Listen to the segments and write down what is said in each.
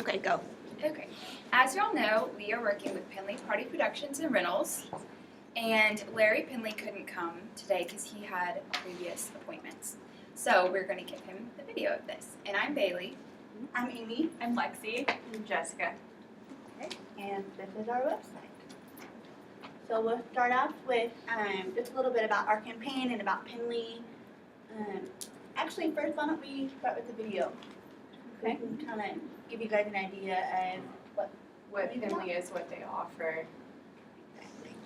Okay, go. Okay. As y'all know, we are working with Pendley Party Productions and Rentals, and Larry Pendley couldn't come today because he had previous appointments. So we're going to give him the video of this. And I'm Bailey. I'm Amy. I'm Lexi. I'm Jessica. Okay, and this is our website. So we'll start off with just a little bit about our campaign and about Pendley. Actually, first, why don't we start with the video? Okay. We can kind of give you guys an idea of What Pendley is, what they offer. exactly.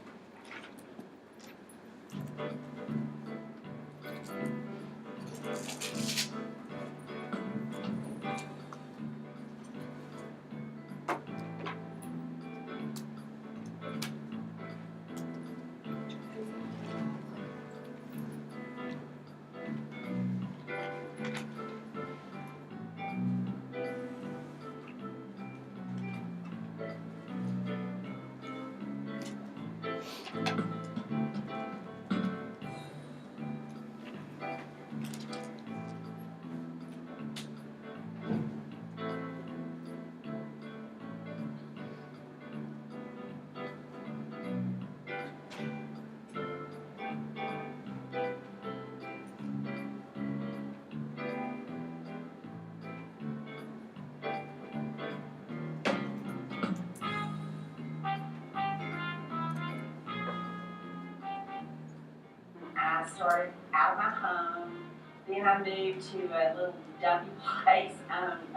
I started out of my home, then I moved to a little dumpy place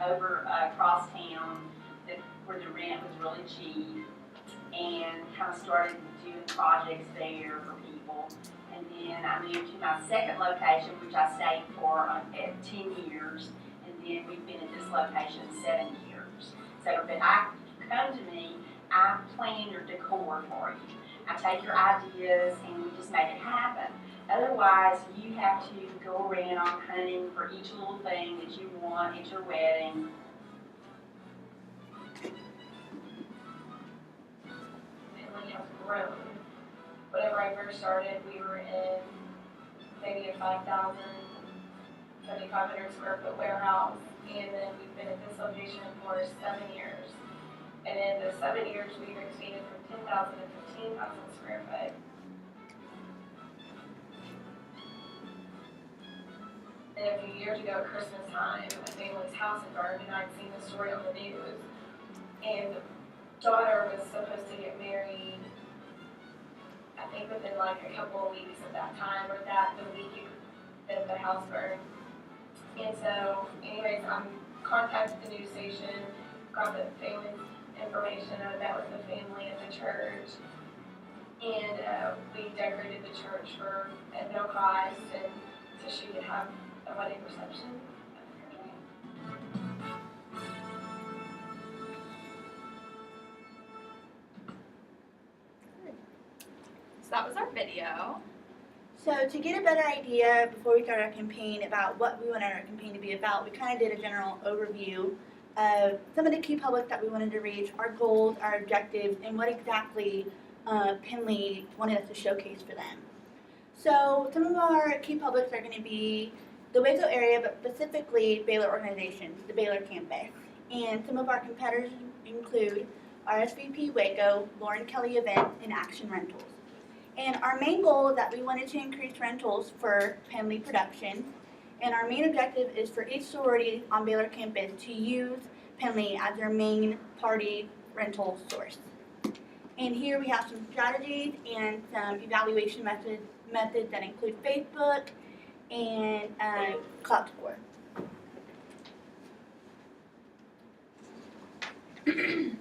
over across town where the rent was really cheap, and kind of started doing projects there for people. And then I moved to my second location, which I stayed for 10 years, and then we've been at this location 7 years. So if I come to me, I plan your decor for you. I take your ideas and we just make it happen. Otherwise, you have to go around hunting for each little thing that you want at your wedding. Pendley has grown. Whenever I first started, we were in maybe a 5,000, 7,500 square foot warehouse, and then we've been at this location for 7 years. And in the 7 years, we've expanded from 10,000 to 15,000 square foot. And a few years ago, Christmas time, a family's house had burned, and I'd seen the story on the news. And daughter was supposed to get married, I think within like a couple of weeks of that time, or the week that the house burned. And so, anyways, I contacted the news station, got the family's information, I met with the family at the church, and we decorated the church at no cost, and so she could have a wedding reception. So that was our video. So to get a better idea before we start our campaign about what we wanted our campaign to be about, we kind of did a general overview of some of the key public that we wanted to reach, our goals, our objectives, and what exactly Pendley wanted us to showcase for them. So some of our key publics are going to be the Waco area, but specifically Baylor organizations, the Baylor campus. And some of our competitors include RSVP Waco, Lauren Kelly Events, and Action Rentals. And our main goal is that we wanted to increase rentals for Pendley Productions. And our main objective is for each sorority on Baylor campus to use Pendley as their main party rental source. And here we have some strategies and some evaluation methods that include Facebook and Cloud Score.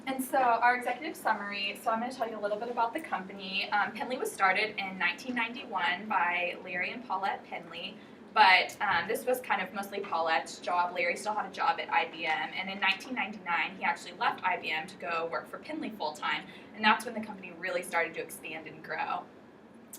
And so our executive summary, so I'm going to tell you a little bit about the company. Pendley was started in 1991 by Larry and Paulette Pendley, but this was kind of mostly Paulette's job. Larry still had a job at IBM, and in 1999 he actually left IBM to go work for Pendley full-time, and that's when the company really started to expand and grow.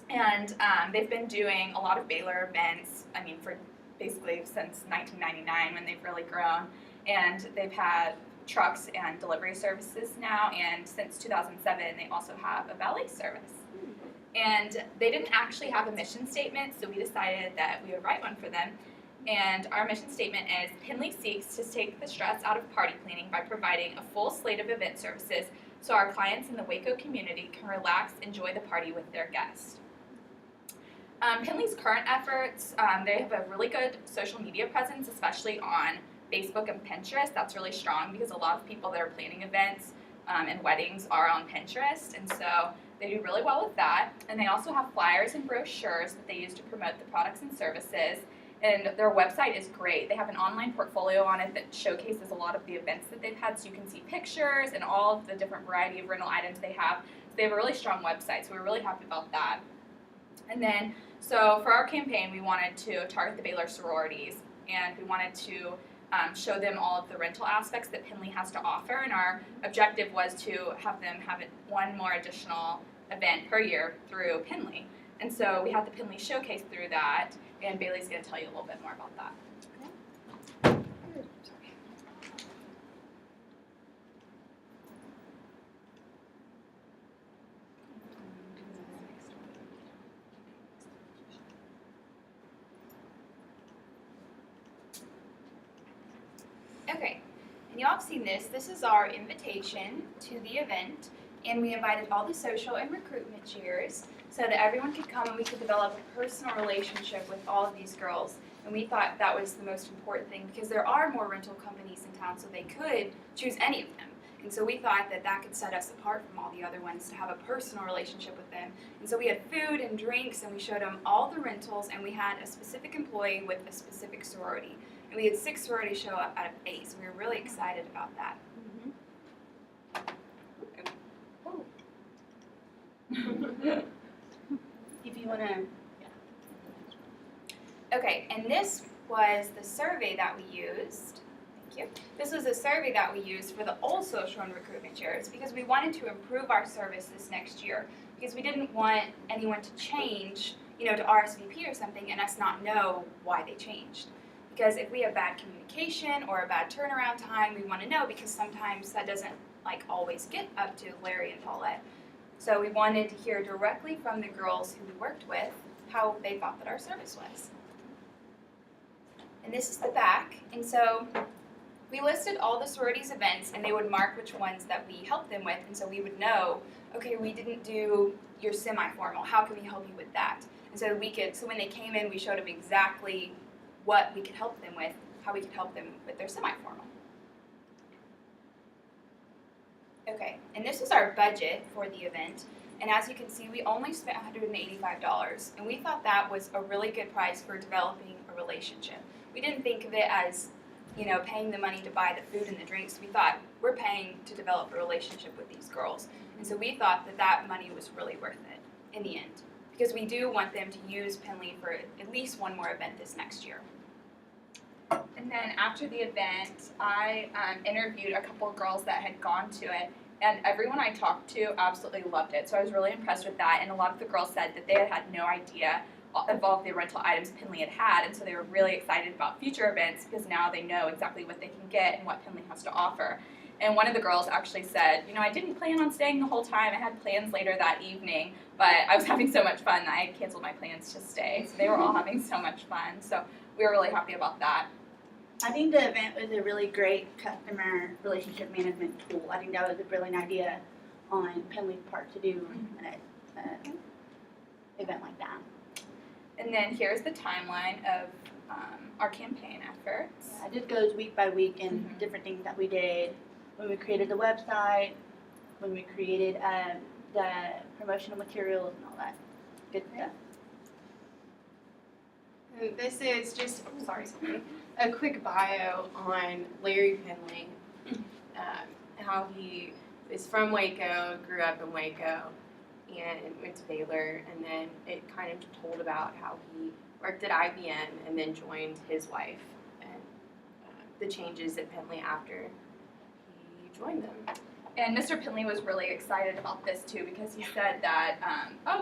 And they've been doing a lot of Baylor events, I mean, for basically since 1999 when they've really grown, and they've had trucks and delivery services now, and since 2007 they also have a valet service. And they didn't actually have a mission statement, so we decided that we would write one for them. And our mission statement is Pendley seeks to take the stress out of party planning by providing a full slate of event services so our clients in the Waco community can relax, enjoy the party with their guests. Pendley's current efforts, they have a really good social media presence, especially on Facebook and Pinterest. That's really strong because a lot of people that are planning events and weddings are on Pinterest, and so they do really well with that. And they also have flyers and brochures that they use to promote the products and services. And their website is great. They have an online portfolio on it that showcases a lot of the events that they've had, so you can see pictures and all of the different variety of rental items they have. So they have a really strong website, so we're really happy about that. And then, so for our campaign, we wanted to target the Baylor sororities, and we wanted to show them all of the rental aspects that Pendley has to offer, and our objective was to have them have one more additional event per year through Pendley. And so we had the Pendley showcase through that, and Bailey's going to tell you a little bit more about that. Okay, and y'all have seen this. This is our invitation to the event, and we invited all the social and recruitment chairs so that everyone could come and we could develop a personal relationship with all of these girls. And we thought that was the most important thing because there are more rental companies in town, so they could choose any of them. And so we thought that that could set us apart from all the other ones to have a personal relationship with them. And so we had food and drinks, and we showed them all the rentals, and we had a specific employee with a specific sorority. And we had 6 sororities show up out of 8, so we were really excited about that. If you want to, Okay, and this was the survey that we used. Thank you. This was a survey that we used for the old social and recruitment chairs because we wanted to improve our service this next year because we didn't want anyone to change, to RSVP or something and us not know why they changed. Because if we have bad communication or a bad turnaround time, we want to know because sometimes that doesn't always get up to Larry and Paulette. So we wanted to hear directly from the girls who we worked with how they thought that our service was. And this is the back. And so we listed all the sororities events and they would mark which ones that we helped them with. And so we would know, okay, we didn't do your semi-formal. How can we help you with that? And so so when they came in, we showed them exactly what we could help them with, how we could help them with their semi-formal. Okay, and this is our budget for the event. And as you can see, we only spent $185. And we thought that was a really good price for developing a relationship. We didn't think of it as, paying the money to buy the food and the drinks. We thought we're paying to develop a relationship with these girls. And so we thought that money was really worth it in the end. Because we do want them to use Pendley for at least one more event this next year. And then after the event, I interviewed a couple of girls that had gone to it, and everyone I talked to absolutely loved it. So I was really impressed with that, and a lot of the girls said that they had no idea of all the rental items Pendley had, and so they were really excited about future events because now they know exactly what they can get and what Pendley has to offer. And one of the girls actually said, I didn't plan on staying the whole time. I had plans later that evening, but I was having so much fun that I canceled my plans to stay. So they were all having so much fun. So we were really happy about that. I think the event was a really great customer relationship management tool. I think that was a brilliant idea on Pendley's part to do an event like that. And then here's the timeline of our campaign efforts. It just goes week by week and different things that we did when we created the website, when we created the promotional materials and all that good stuff. And this is just, a quick bio on Larry Pendley, how he is from Waco, grew up in Waco, and went to Baylor, and then it kind of told about how he worked at IBM and then joined his wife, and the changes at Pendley after he joined them. And Mr. Pendley was really excited about this too because he said that,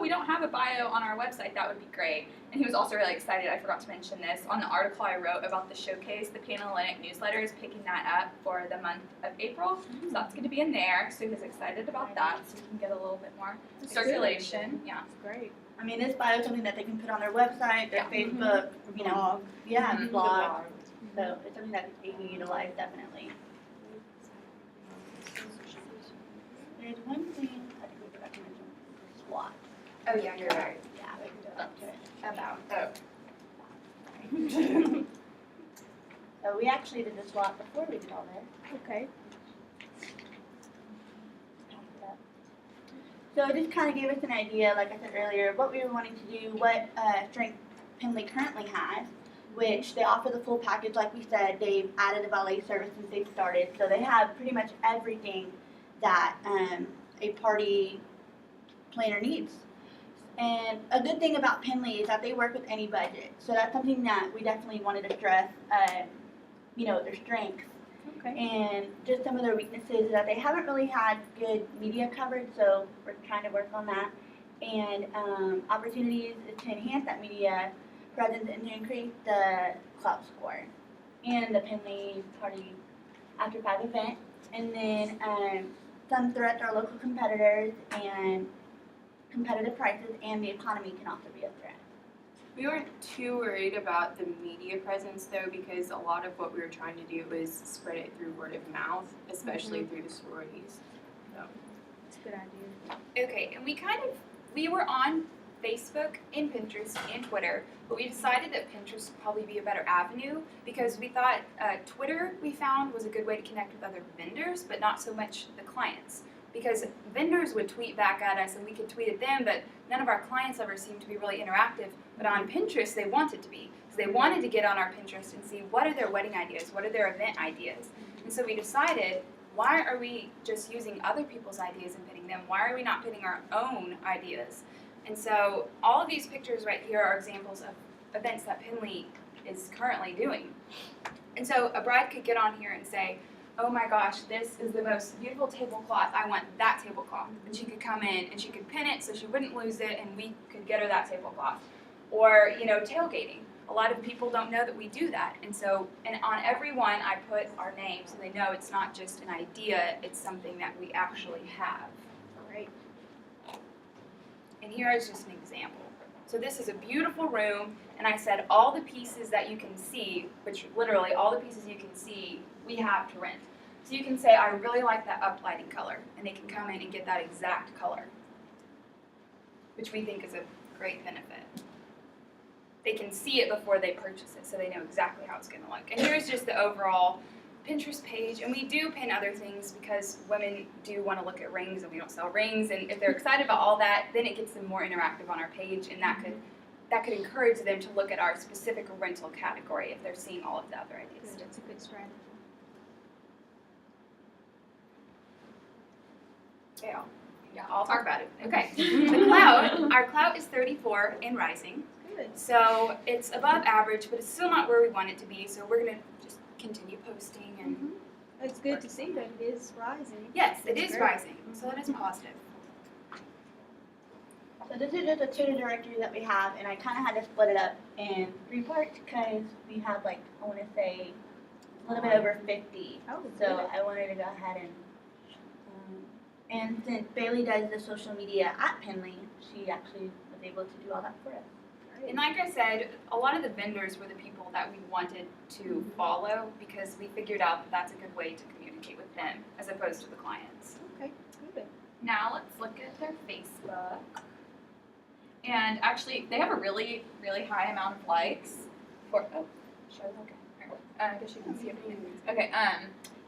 we don't have a bio on our website, that would be great. And he was also really excited, I forgot to mention this, on the article I wrote about the showcase, the Panhellenic newsletter is picking that up for the month of April. So that's going to be in there, so he was excited about that, so we can get a little bit more circulation. Yeah. Great. I mean, this bio is something that they can put on their website, their Yeah. Facebook, you know, yeah, Mhm. blog. So it's something that they can utilize definitely. There's one thing I think we forgot to mention, SWOT. Oh yeah, you're right. Yeah, up to it. About. So we actually did the SWOT before we did all this. Okay. So it just kind of gave us an idea, like I said earlier, what we were wanting to do, what strength Pendley currently has, which they offer the full package. Like we said, they've added a valet service since they've started, so they have pretty much everything that a party planner needs. And a good thing about Pendley is that they work with any budget, so that's something that we definitely wanted to stress. You know, their strengths. Okay. And just some of their weaknesses is that they haven't really had good media coverage, so we're trying to work on that. And opportunities to enhance that media presence and to increase the clout score and the Pendley Party After 5 event. And then some threats are local competitors and competitive prices, and the economy can also be a threat. We weren't too worried about the media presence though, because a lot of what we were trying to do was spread it through word of mouth, especially through the sororities. That's a good idea. Okay, and we were on Facebook and Pinterest and Twitter, but we decided that Pinterest would probably be a better avenue because we thought Twitter we found was a good way to connect with other vendors, but not so much the clients. Because vendors would tweet back at us and we could tweet at them, but none of our clients ever seemed to be really interactive. But on Pinterest, they wanted to be. Because they wanted to get on our Pinterest and see what are their wedding ideas, what are their event ideas. And so we decided, why are we just using other people's ideas and pitting them? Why are we not pitting our own ideas? And so all of these pictures right here are examples of events that Pendley is currently doing. And so a bride could get on here and say, oh my gosh, this is the most beautiful tablecloth, I want that tablecloth. And she could come in and she could pin it so she wouldn't lose it and we could get her that tablecloth. Or, you know, tailgating. A lot of people don't know that we do that. And so, and on every one I put our name so they know it's not just an idea, it's something that we actually have. Great. And here is just an example. So this is a beautiful room, and I said all the pieces that you can see, which literally all the pieces you can see, we have to rent. So you can say, I really like that uplighting color, and they can come in and get that exact color, which we think is a great benefit. They can see it before they purchase it, so they know exactly how it's going to look. And here's just the overall Pinterest page, and we do pin other things because women do want to look at rings, and we don't sell rings. And if they're excited about all that, then it gets them more interactive on our page, and that could encourage them to look at our specific rental category if they're seeing all of the other ideas. Good. That's a good strategy. Yeah, I'll talk about it. Okay, the clout, our clout is 34 and rising. Good. So it's above average, but it's still not where we want it to be. So we're gonna just continue posting and It's good to see that it is rising. yes, it That's is great. rising. So that is positive. So this is just a tutor directory that we have, and I kind of had to split it up in 3 parts because we have, like, I want to say a little bit over 50. Oh, So good. I wanted to go ahead and since Bailey does the social media at Pendley, she actually was able to do all that for us. And like I said, a lot of the vendors were the people that we wanted to follow because we figured out that that's a good way to communicate with them as opposed to the clients. Okay, good. Now let's look at their Facebook. And actually, they have a really, really high amount of likes. Show them. Okay. I guess you can see it. Okay.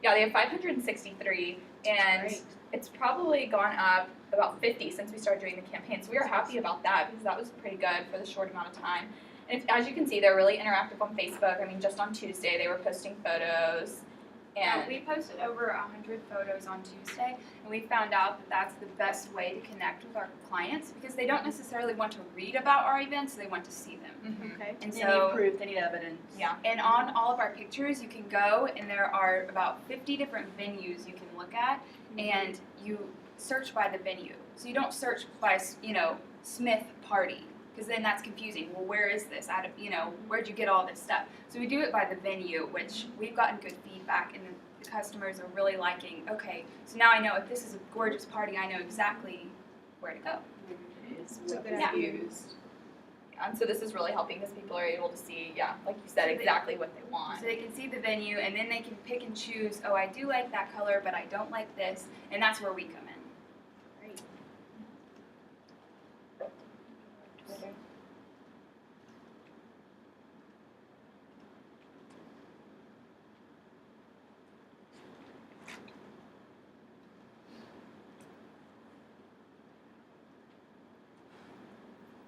Yeah, they have 563, and Great. it's probably gone up about 50 since we started doing the campaign. So we are happy about that because that was pretty good for the short amount of time. And as you can see, they're really interactive on Facebook. I mean, just on Tuesday, they were posting photos. Yeah, And we posted over 100 photos on Tuesday, and we found out that that's the best way to connect with our clients because they don't necessarily want to read about our events, they want to see them. Mhm. Okay. And They so, need proof, they need evidence. Yeah. and on all of our pictures, you can go, and there are about 50 different venues you can look at, and you search by the venue. So you don't search by, Smith Party, because then that's confusing. Well, where is this? Where'd you get all this stuff? So we do it by the venue, which we've gotten good feedback, and the customers are really liking. Okay, so now I know if this is a gorgeous party, I know exactly where to go. is That's a what good was idea. used. And so this is really helping because people are able to see, like you said, So they- exactly what they want. So they can see the venue and then they can pick and choose, oh, I do like that color, but I don't like this, and that's where we come in. Great.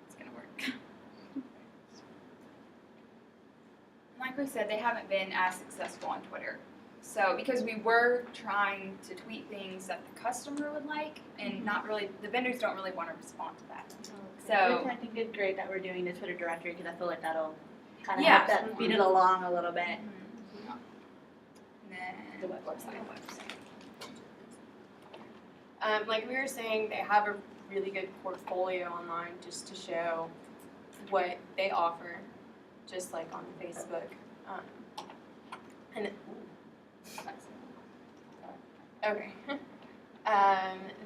It's gonna work. Like we said, they haven't been as successful on Twitter. So because we were trying to tweet things that the customer would like, and not really, the vendors don't really want to respond to that. So Which I think is great that we're doing the Twitter directory because I feel like that'll kind of Yeah. help that speed it along a little bit. and then The website. Like we were saying, they have a really good portfolio online just to show what they offer, just like on Facebook. And okay,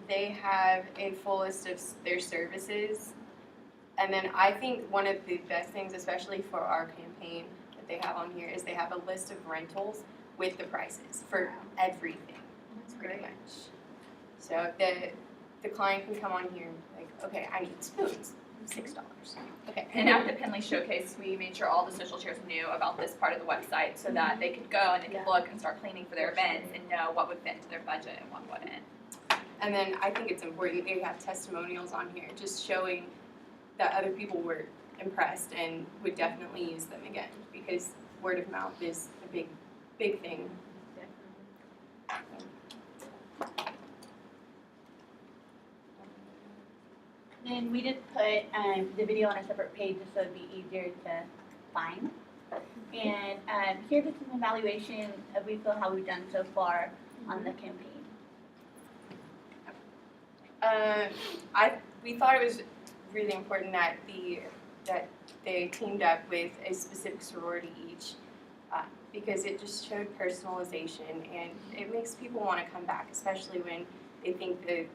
they have a full list of their services, and then I think one of the best things, especially for our campaign, that they have on here is they have a list of rentals with the prices for everything. Pretty much. So the client can come on here and be like, okay, I need spoons, $6. Okay. And at the Pendley Showcase, we made sure all the social chairs knew about this part of the website so that they could go and they could look and start planning for their events and know what would fit into their budget and what wouldn't. And then I think it's important they have testimonials on here, just showing that other people were impressed and would definitely use them again, because word of mouth is a big thing. Then we just put the video on a separate page just so it'd be easier to find. And here's just an evaluation of we feel how we've done so far on the campaign. We thought it was really important that they teamed up with a specific sorority each, because it just showed personalization and it makes people want to come back, especially when they think the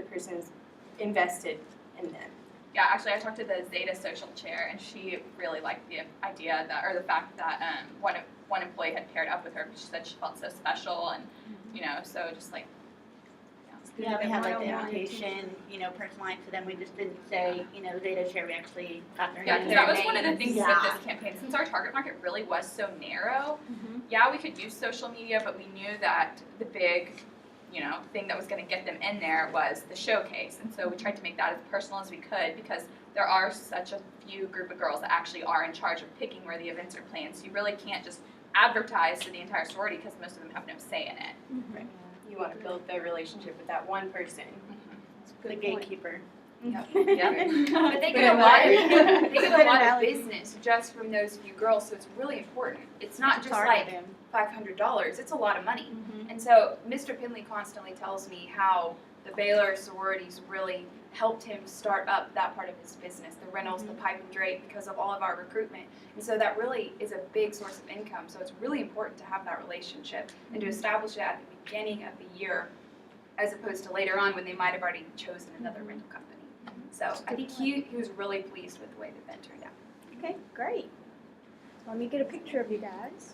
person's invested in them. Yeah, actually, I talked to the Zeta social chair, and she really liked the idea that, or the fact that one employee had paired up with her because she said she felt so special, and so just like. Yeah, we had like the one-on-one invitation, personalized to them. We just didn't say, Zeta share. We actually got their Yeah, name. because that was one of the things Yeah. with this campaign. Since our target market really was so narrow, we could use social media, but we knew that the big, thing that was going to get them in there was the showcase. And so we tried to make that as personal as we could, because there are such a few group of girls that actually are in charge of picking where the events are planned. So you really can't just advertise to the entire sorority because most of them have no say in it. You want to build the relationship with that one person. The gatekeeper. Yeah. But they Good get a lot of analogy. they get a lot of business just from those few girls, so it's really important. It's not just like $500; it's a lot of money. And so Mr. Pendley constantly tells me how the Baylor sororities really helped him start up that part of his business, the rentals, the pipe and drape, because of all of our recruitment. And so that really is a big source of income. So it's really important to have that relationship and to establish it at the beginning of the year, as opposed to later on when they might have already chosen another rental company. So I think he was really pleased with the way the event turned out. Okay, great. Let me get a picture of you guys.